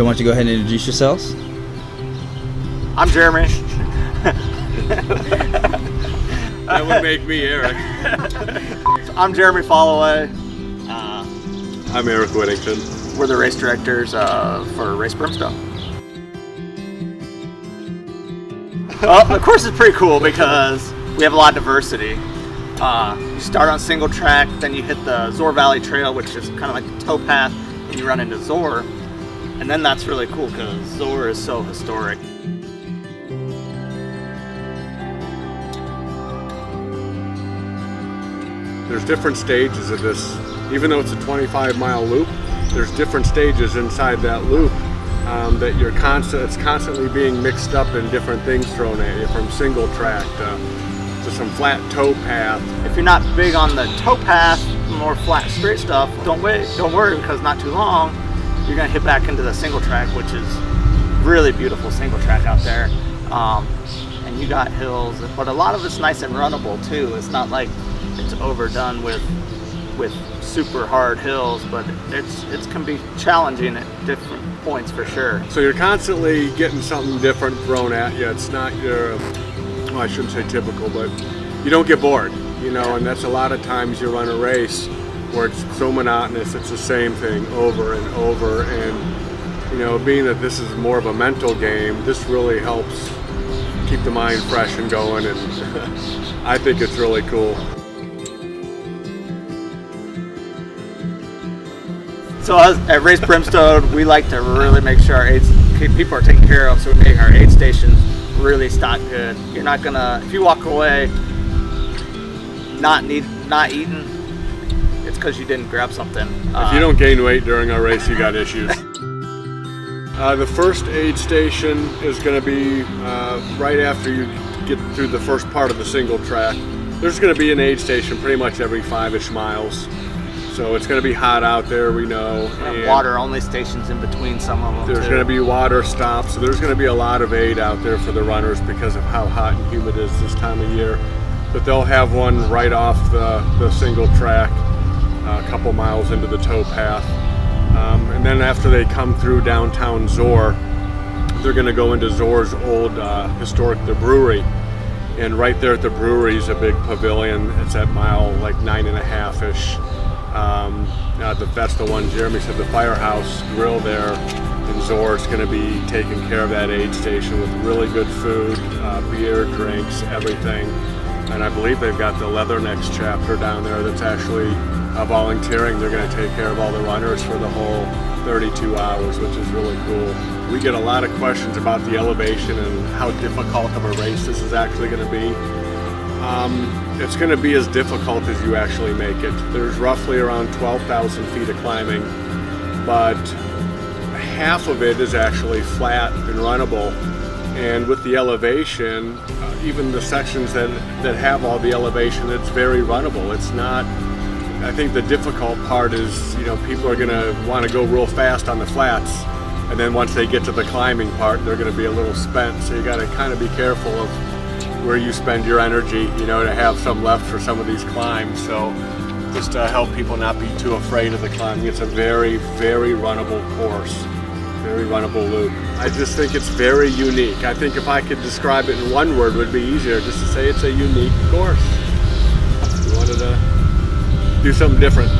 So why don't you go ahead and introduce yourselves? I'm Jeremy. That would make me Eric. I'm Jeremy Followay. I'm Eric Whittington. We're the race directors for Race Brimstone. Well, the course is pretty cool because we have a lot of diversity. You start on single track, then you hit the Zor Valley Trail, which is kind of like the towpath, and you run into Zor. And then that's really cool because Zor is so historic. There's different stages of this. Even though it's a 25-mile loop, there's different stages inside that loop that it's constantly being mixed up and different things thrown at you, from single track to some flat towpath. If you're not big on the towpath, more flat straight stuff, don't worry because not too long you're gonna hit back into the single track, which is really beautiful single track out there. And you got hills, but a lot of it's nice and runnable too. It's not like it's overdone with super hard hills, but it can be challenging at different points for sure. So you're constantly getting something different thrown at you. It's not your, well, I shouldn't say typical, but you don't get bored, you know, and that's a lot of times you run a race where it's so monotonous, it's the same thing over and over, and you know, being that this is more of a mental game, this really helps keep the mind fresh and going, and I think it's really cool. So at Race Brimstone, we like to really make sure our people are taken care of, so we make our aid stations really stocked good. You're not gonna, if you walk away not eating, it's because you didn't grab something. If you don't gain weight during our race, you got issues. The first aid station is going to be right after you get through the first part of the single track. There's going to be an aid station pretty much every 5-ish miles. So it's going to be hot out there, we know. And water only stations in between some of them. There's going to be water stops, so there's going to be a lot of aid out there for the runners because of how hot and humid it is this time of year. But they'll have one right off the single track, a couple miles into the towpath. And then after they come through downtown Zor, they're going to go into Zor's old the brewery. And right there at the brewery is a big pavilion. It's at mile like 9.5-ish. That's the one Jeremy said, the Firehouse Grill there in Zor is going to be taking care of that aid station with really good food, beer, drinks, everything. And I believe they've got the Leathernecks chapter down there that's actually volunteering. They're going to take care of all the runners for the whole 32 hours, which is really cool. We get a lot of questions about the elevation and how difficult of a race this is actually going to be. It's going to be as difficult as you actually make it. There's roughly around 12,000 feet of climbing, but half of it is actually flat and runnable. And with the elevation, even the sections that have all the elevation, it's very runnable. It's not, I think the difficult part is, you know, people are going to want to go real fast on the flats, and then once they get to the climbing part, they're going to be a little spent. So you got to kind of be careful of where you spend your energy, you know, to have some left for some of these climbs. So just to help people not be too afraid of the climbing. It's a very, very runnable course, very runnable loop. I just think it's very unique. I think if I could describe it in one word, it would be easier, just to say it's a unique course. We wanted to do something different.